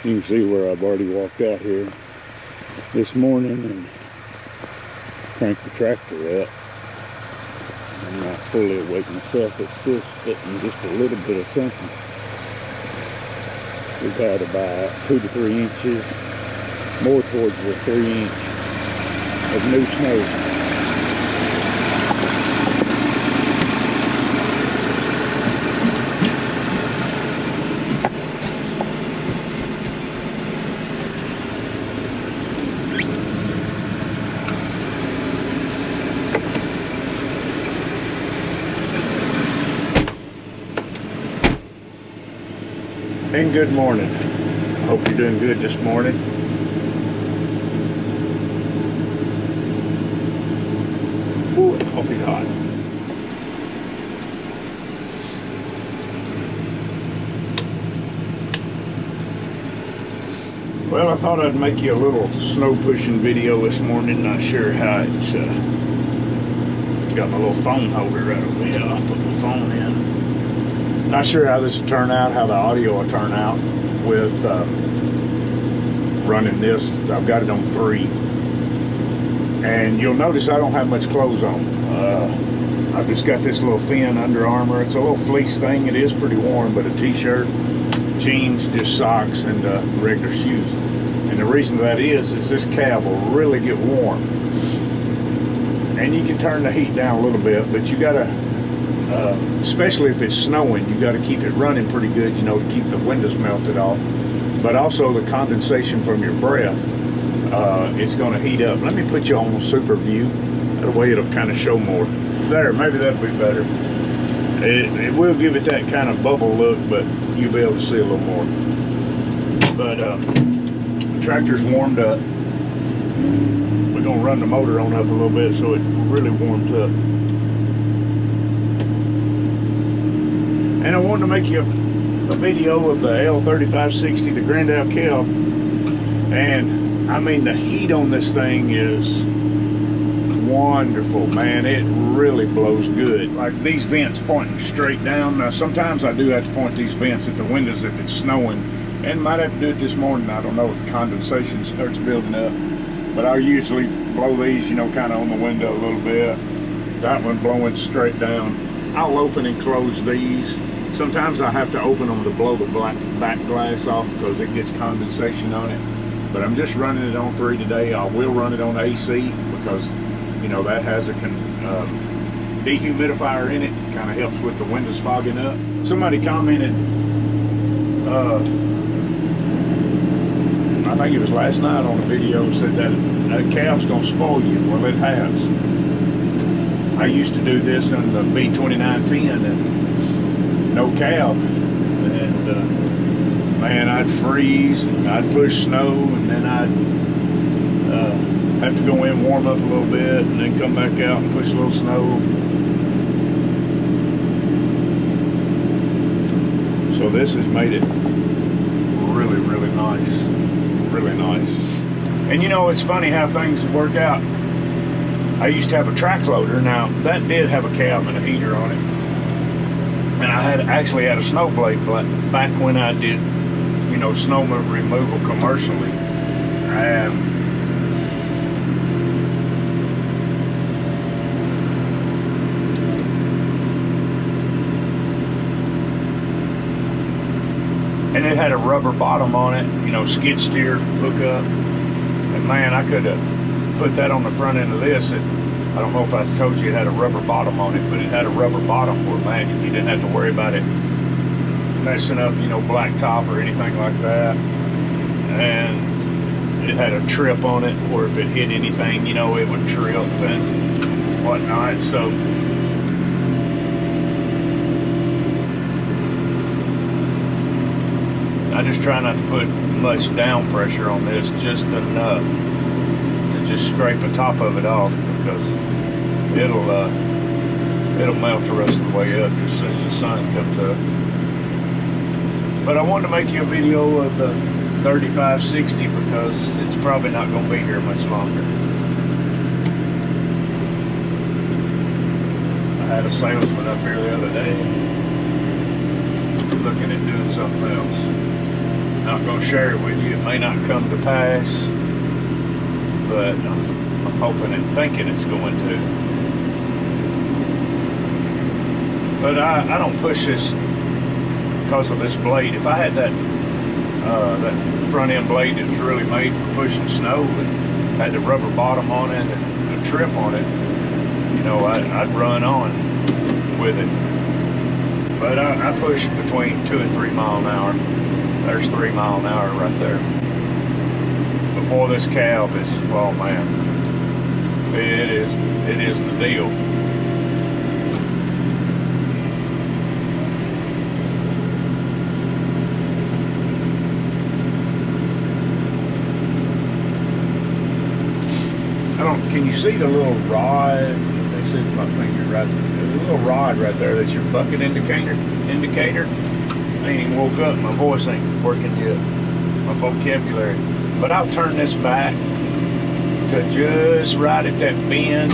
You can see where I've already walked out here this morning and cranked the tractor up. I'm not fully awake myself. It's still spitting just a little bit of something. We've had about 2 to 3 inches, more towards the 3 inch of new snow. And good morning. I hope you're doing good this morning. Ooh, coffee's hot. Well, I thought I'd make you a little snow pushing video this morning. Not sure how it's got my little phone holder right over here. I'll put my phone in. Not sure how this will turn out, how the audio will turn out with running this. I've got it on 3. And you'll notice I don't have much clothes on. I've just got this little thin Under Armour. It's a little fleece thing. It is pretty warm, but a t-shirt, jeans, just socks, and regular shoes. And the reason that is this cab will really get warm. And you can turn the heat down a little bit, but you gotta, especially if it's snowing, you got to keep it running pretty good, you know, to keep the windows melted off. But also the condensation from your breath, it's going to heat up. Let me put you on super view. That way it'll kind of show more. There, maybe that'll be better. It will give it that kind of bubble look, but you'll be able to see a little more. But the tractor's warmed up. We're going to run the motor on up a little bit so it really warms up. And I wanted to make you a video of the L3560, the Grand L cab. And I mean, the heat on this thing is wonderful, man. It really blows good. Like these vents pointing straight down. Now sometimes I do have to point these vents at the windows if it's snowing, and might have to do it this morning. I don't know if condensation starts building up, but I usually blow these, you know, kind of on the window a little bit. That one blowing straight down. I'll open and close these. Sometimes I have to open them to blow the back glass off because it gets condensation on it. But I'm just running it on 3 today. I will run it on AC because, you know, that has a dehumidifier in it. Kind of helps with the windows fogging up. Somebody commented, I think it was last night on the video, said that cab's gonna spoil you. Well, it has. I used to do this in the B2910 and no cab, and man, I'd freeze and I'd push snow, and then I'd have to go in, warm up a little bit, and then come back out and push a little snow. So this has made it really, really nice. Really nice. And you know, it's funny how things work out. I used to have a track loader. Now that did have a cab and a heater on it, and I actually had a snow blade, but back when I did, you know, snow removal commercially. And it had a rubber bottom on it, you know, skid steer hookup. And man, I could have put that on the front end of this. I don't know if I told you it had a rubber bottom on it, but it had a rubber bottom where, man, you didn't have to worry about it messing up, you know, black top or anything like that. And it had a trip on it where if it hit anything, you know, it would trip and whatnot. So I just try not to put much down pressure on this, just enough to just scrape the top of it off, because it'll melt the rest of the way up as soon as the sun comes up. But I wanted to make you a video of the 3560 because it's probably not going to be here much longer. I had a salesman up here the other day looking at doing something else. Not going to share it with you. It may not come to pass, but I'm hoping and thinking it's going to. But I don't push this because of this blade. If I had that front end blade that was really made for pushing snow and had the rubber bottom on it and a trip on it, you know, I'd run on with it. But I push between 2 and 3 miles an hour. There's 3 miles an hour right there. Before this cab is, oh man, it is the deal. Can you see the little rod? This is my finger right there. There's a little rod right there. That's your bucket indicator. I ain't even woke up. My voice ain't working yet. My vocabulary. But I'll turn this back to just right at that bend.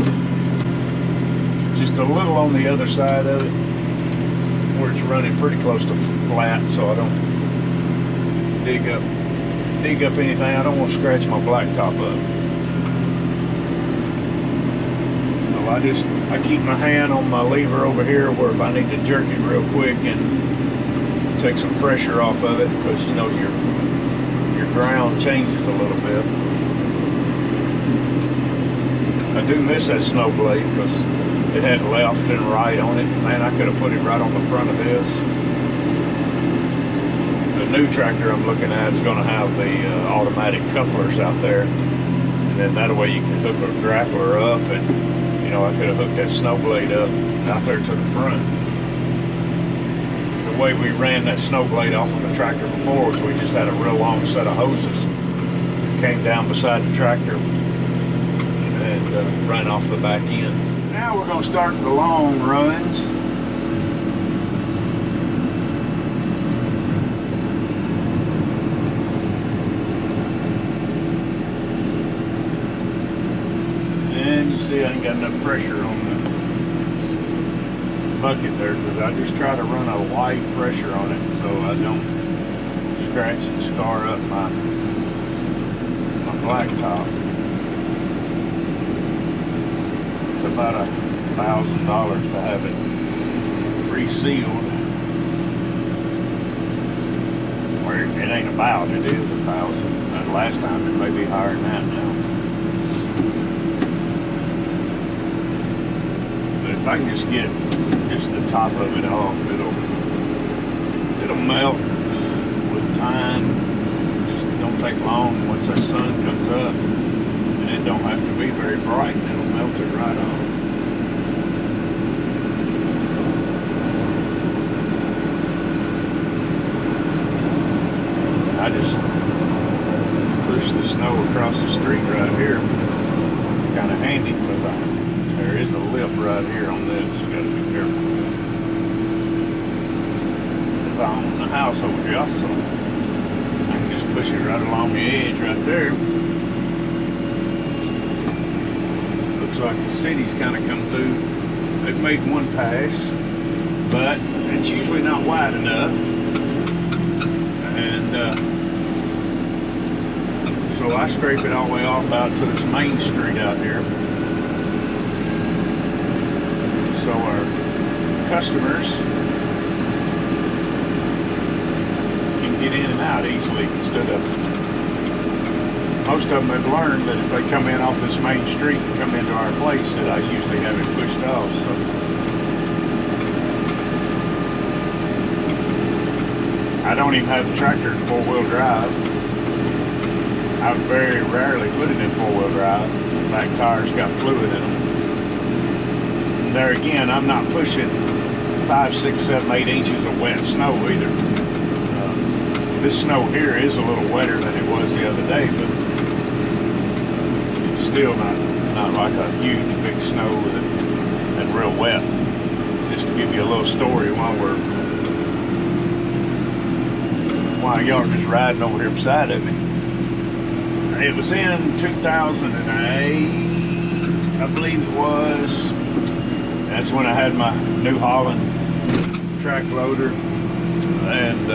Just a little on the other side of it, where it's running pretty close to flat, so I don't dig up anything. I don't want to scratch my blacktop up. I keep my hand on my lever over here where if I need to jerk it real quick and take some pressure off of it, because you know your ground changes a little bit. I do miss that snow blade because it had left and right on it. Man, I could have put it right on the front of this. The new tractor I'm looking at is going to have the automatic couplers out there, and then that way you can hook a grappler up, and you know, I could have hooked that snow blade up out there to the front. The way we ran that snow blade off of the tractor before was we just had a real long set of hoses that came down beside the tractor and ran off the back end. Now we're going to start the long runs. And you see I ain't got enough pressure on the bucket there, because I just try to run a light pressure on it so I don't scratch and scar up my blacktop. It's about $1,000 to have it resealed. Or it ain't about, it is $1,000. And last time it may be higher than that now. If I can just get just the top of it off, it'll melt with time. Just don't take long. Once that sun comes up, and it don't have to be very bright, and it'll melt it right off. I just push the snow across the street right here. Kind of handy, but there is a lip right here on this. You got to be careful with that. If I own the house over here, so I can just push it right along the edge right there. Looks like the city's kind of come through. They've made one pass, but it's usually not wide enough. And so I scrape it all the way off out to this main street out here. So our customers can get in and out easily instead of, most of them have learned that if they come in off this main street and come into our place, that I usually have it pushed off. So I don't even have the tractor in 4-wheel drive. I very rarely put it in 4-wheel drive. The back tires got fluid in them. There again, I'm not pushing 5, 6, 7, 8 inches of wet snow either. This snow here is a little wetter than it was the other day, but it's still not like a huge big snow and real wet. Just to give you a little story while y'all are just riding over here beside of me. It was in 2008, I believe it was. That's when I had my New Holland track loader, and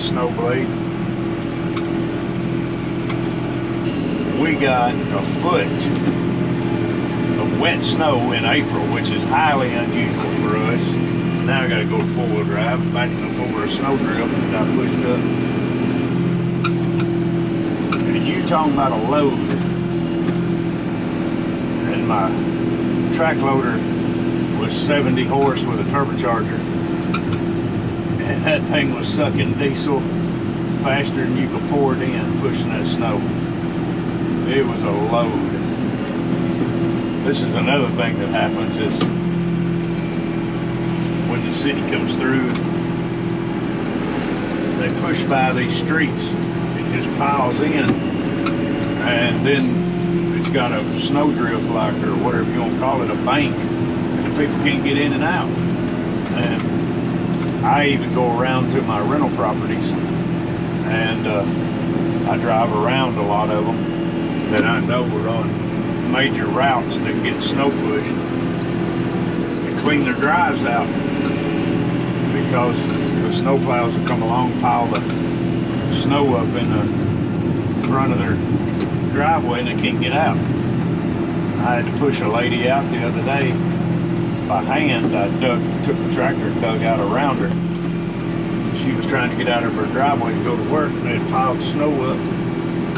this snow blade. We got a foot of wet snow in April, which is highly unusual for us. Now I gotta go to four-wheel drive, backing up over a snow drift that I pushed up. And you talking about a load. And my track loader was 70 horse with a turbocharger. And that thing was sucking diesel faster than you could pour it in, pushing that snow. It was a load. This is another thing that happens is when the city comes through, they push by these streets, it just piles in, and then it's got a snowdrift like, or whatever you want to call it, a bank, and the people can't get in and out. And I even go around to my rental properties, and I drive around a lot of them that I know are on major routes that get snow pushed, and clean their drives out, because the snow plows will come along, pile the snow up in the front of their driveway, and they can't get out. I had to push a lady out the other day by hand. I took the tractor and dug out around her. She was trying to get out of her driveway to go to work, and they had piled the snow up.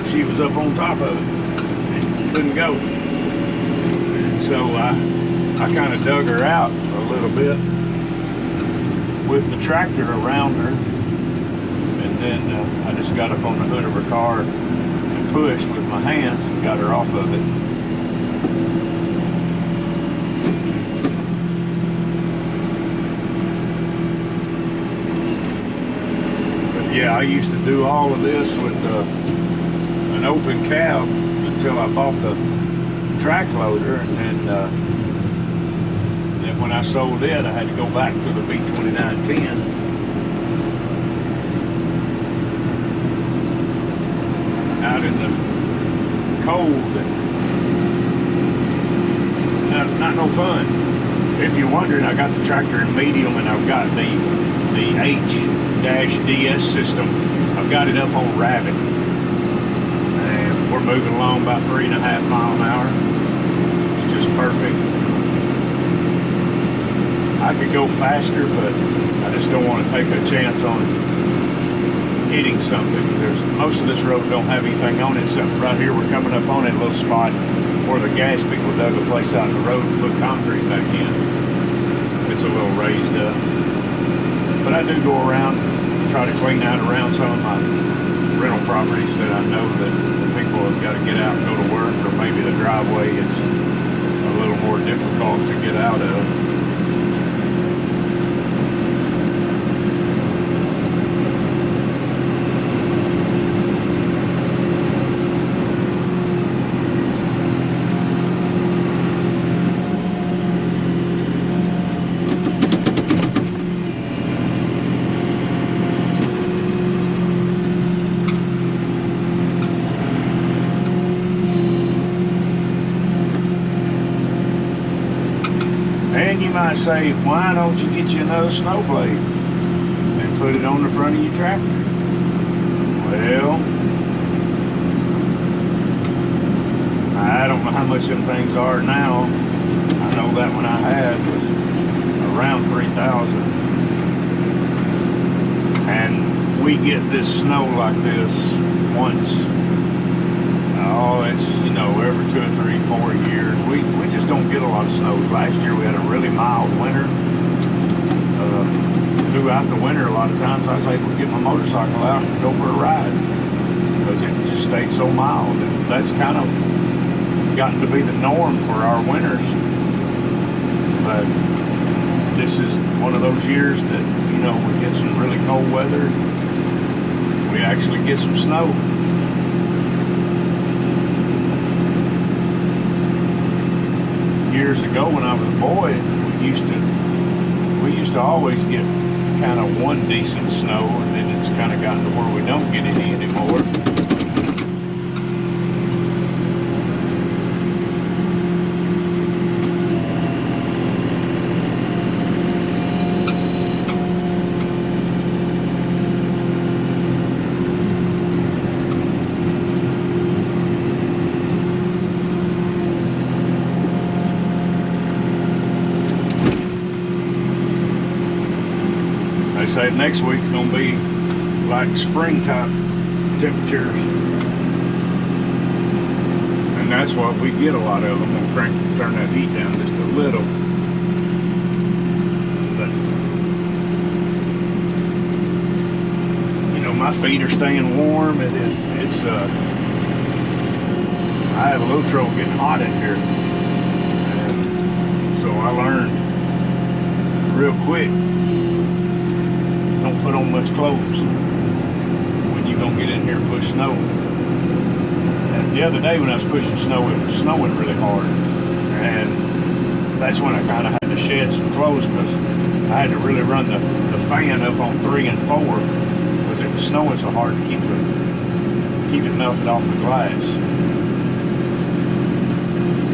She was up on top of it and couldn't go. So I kind of dug her out a little bit with the tractor around her, and then I just got up on the hood of her car and pushed with my hands and got her off of it. But yeah, I used to do all of this with an open cab until I bought the track loader, and then when I sold it, I had to go back to the B2910. Out in the cold, and not no fun. If you're wondering, I got the tractor in medium, and I've got the H-DS system. I've got it up on Rabbit, and we're moving along about 3.5 miles an hour. It's just perfect. I could go faster, but I just don't want to take a chance on hitting something. Most of this road don't have anything on it, except right here we're coming up on that little spot where the gas people dug a place out in the road and put concrete back in. It's a little raised up. But I do go around, try to clean out around some of my rental properties that I know that the people have got to get out and go to work, or maybe the driveway is a little more difficult to get out of. And you might say, why don't you get you another snow blade and put it on the front of your tractor? Well, I don't know how much them things are now. I know that one I had was around $3,000. And we get this snow like this once, oh, it's, you know, every 2 or 3, 4 years. We just don't get a lot of snow. Last year we had a really mild winter. Throughout the winter, a lot of times I was able to get my motorcycle out and go for a ride because it just stayed so mild. And that's kind of gotten to be the norm for our winters. But this is one of those years that, you know, we get some really cold weather. We actually get some snow. Years ago when I was a boy, we used to always get kind of one decent snow, and then it's kind of gotten to where we don't get any anymore. They say next week's gonna be like springtime temperatures. And that's what we get a lot of. I'm gonna turn that heat down just a little. But, you know, my feet are staying warm. I have a little trouble getting hot in here. And so I learned real quick, don't put on much clothes when you're gonna get in here and push snow. And the other day when I was pushing snow, it was snowing really hard, and that's when I kind of had to shed some clothes, because I had to really run the fan up on 3 and 4 because it was snowing so hard to keep it melted off the glass.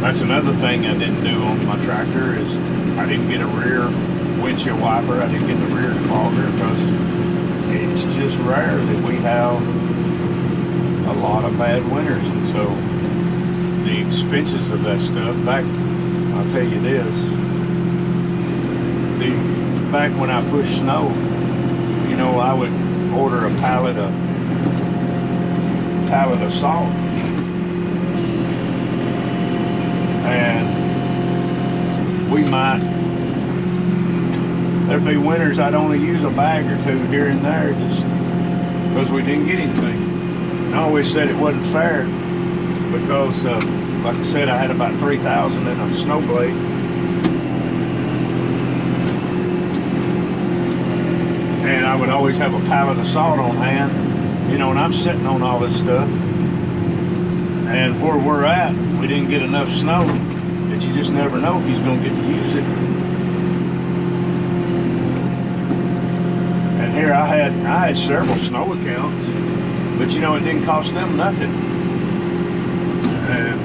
That's another thing I didn't do on my tractor, is I didn't get a rear windshield wiper. I didn't get the rear defogger, because it's just rare that we have a lot of bad winters. And so the expenses of that stuff, I'll tell you this, back when I pushed snow, you know, I would order a pallet of salt, and there'd be winters I'd only use a bag or two here and there, just because we didn't get anything. And I always said it wasn't fair, because like I said, I had about 3,000 in a snow blade. And I would always have a pallet of salt on hand, you know, and I'm sitting on all this stuff. And where we're at, we didn't get enough snow that you just never know if he's going to get to use it. And here I had several snow accounts, but you know, it didn't cost them nothing. And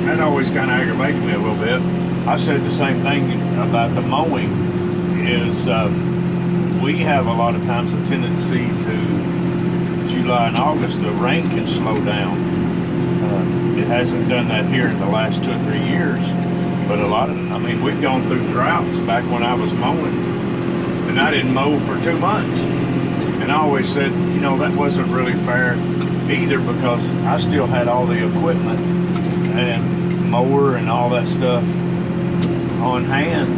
that always kind of aggravated me a little bit. I said the same thing about the mowing, is we have a lot of times a tendency to, July and August, the rain can slow down. It hasn't done that here in the last 2 or 3 years, but I mean, we've gone through droughts back when I was mowing, and I didn't mow for 2 months. And I always said, you know, that wasn't really fair either, because I still had all the equipment and mower and all that stuff on hand,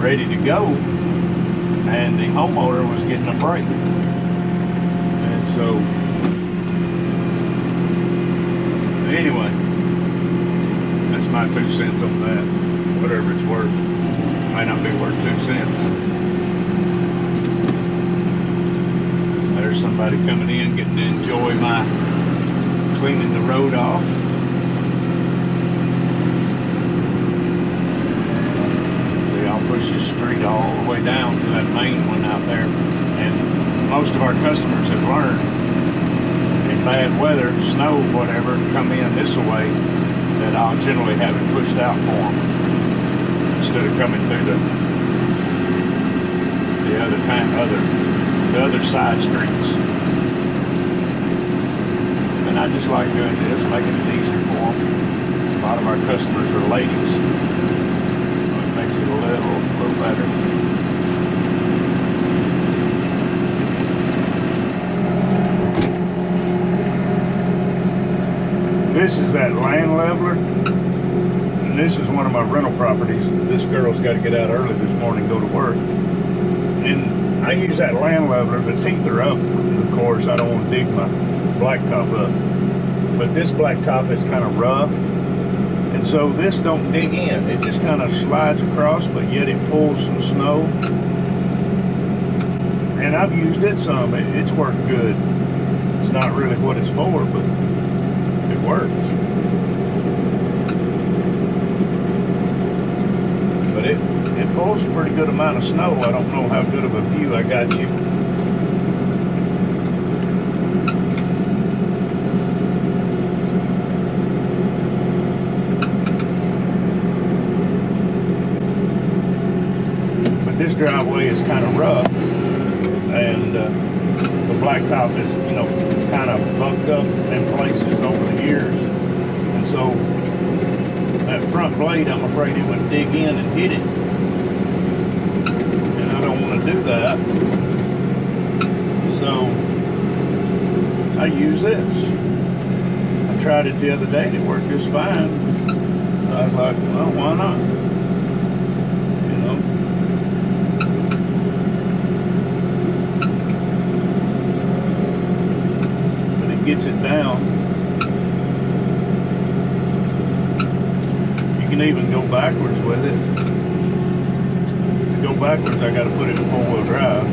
ready to go, and the homeowner was getting a break. And so, anyway, that's my 2 cents on that. Whatever it's worth. Might not be worth 2 cents. There's somebody coming in, getting to enjoy my cleaning the road off. See, I'll push this street all the way down to that main one out there. And most of our customers have learned, in bad weather, snow, whatever, come in this way, that I'll generally have it pushed out for them, instead of coming through the other side streets. And I just like doing this, making it easier for them. A lot of our customers are ladies, so it makes it a little better. This is that land leveler, and this is one of my rental properties. This girl's got to get out early this morning, go to work. And I use that land leveler. The teeth are up, of course. I don't want to dig my blacktop up. But this blacktop is kind of rough, and so this don't dig in. It just kind of slides across, but yet it pulls some snow. And I've used it some. It's worked good. It's not really what it's for, but it works. But it pulls a pretty good amount of snow. I don't know how good of a view I got you. But this driveway is kind of rough, and the blacktop is, you know, kind of bumped up in places over the years, and so that front blade, I'm afraid it would dig in and hit it. I use this. I tried it the other day and it worked just fine. I was like, well, why not? You know. But it gets it down. You can even go backwards with it. To go backwards, I got to put it in 4-wheel drive.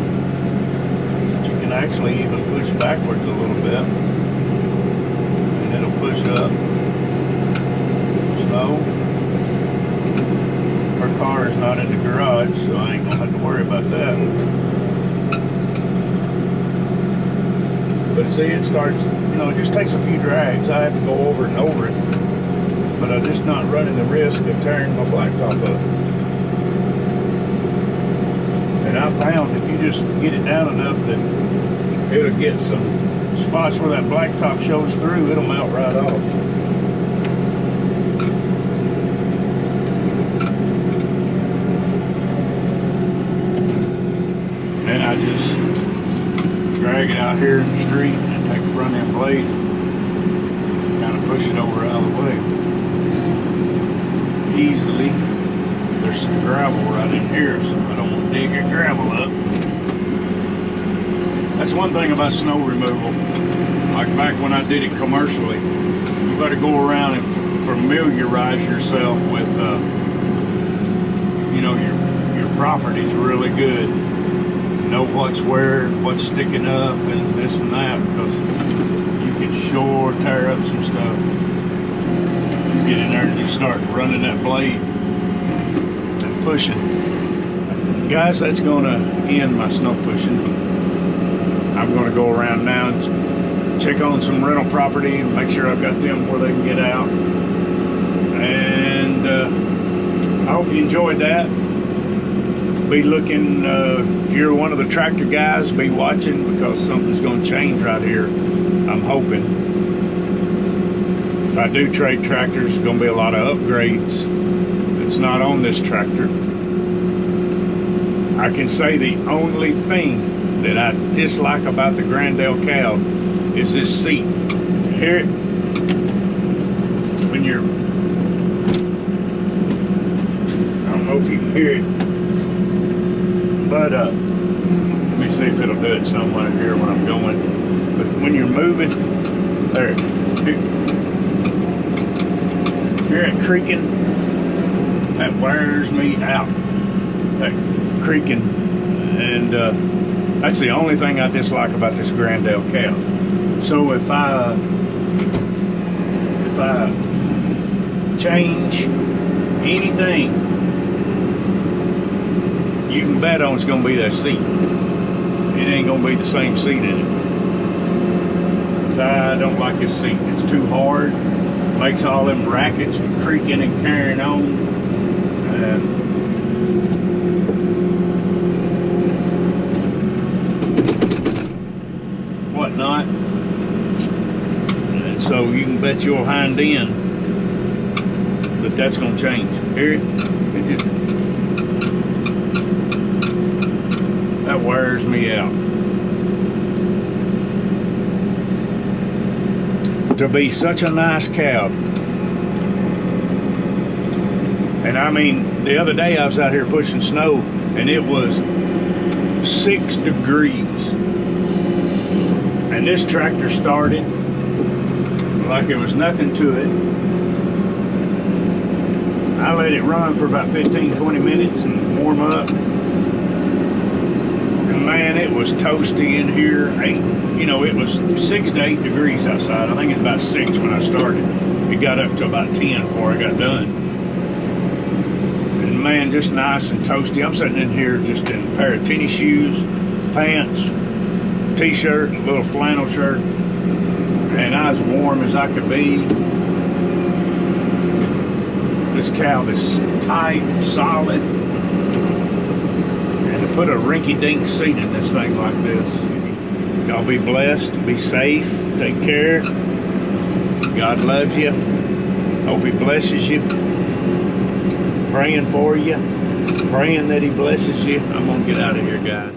But you can actually even push backwards a little bit. And it'll push up. Slow. Our car is not in the garage, so I ain't gonna have to worry about that. But see, it starts, you know, it just takes a few drags. I have to go over and over it, but I'm just not running the risk of tearing my blacktop up. And I found if you just get it down enough that it'll get some spots where that blacktop shows through, it'll melt right off. Then I just drag it out here in the street and take the front end blade and kind of push it over out of the way. Easily. There's some gravel right in here, so I don't want to dig your gravel up. That's one thing about snow removal. Like back when I did it commercially, you better go around and familiarize yourself with, you know, your property's really good. Know what's where, what's sticking up, and this and that, because you can sure tear up some stuff. You get in there and you start running that blade and pushing. Guys, that's going to end my snow pushing. I'm going to go around now and check on some rental property and make sure I've got them where they can get out. And I hope you enjoyed that. Be looking, if you're one of the tractor guys, be watching, because something's going to change right here. I'm hoping. If I do trade tractors, there's going to be a lot of upgrades. It's not on this tractor. I can say the only thing that I dislike about the Grand L cab is this seat. Hear it? When you're, I don't know if you can hear it, but let me see if it'll do it somewhere here when I'm going. But when you're moving, there, hear it creaking? That wears me out. That creaking, and that's the only thing I dislike about this Grand L cab. So if I change anything, you can bet on it's going to be that seat. It ain't going to be the same seat in it. I don't like this seat. It's too hard. Makes all them rackets creaking and carrying on. Whatnot. And so you can bet your hind end that that's going to change. Hear it? It just, that wears me out. To be such a nice cab. And I mean, the other day I was out here pushing snow and it was 6 degrees. And this tractor started like there was nothing to it. I let it run for about 15-20 minutes and warm up. And man, it was toasty in here. You know, it was 6 to 8 degrees outside. I think it's about 6 when I started. It got up to about 10 before I got done. And man, just nice and toasty. I'm sitting in here just in a pair of tennis shoes, pants, t-shirt, and a little flannel shirt. And I was warm as I could be. This cow is tight, solid. And to put a rinky-dink seat in this thing like this, y'all be blessed, be safe, take care. God loves you. Hope He blesses you. Praying for you. Praying that He blesses you. I'm going to get out of here, guys.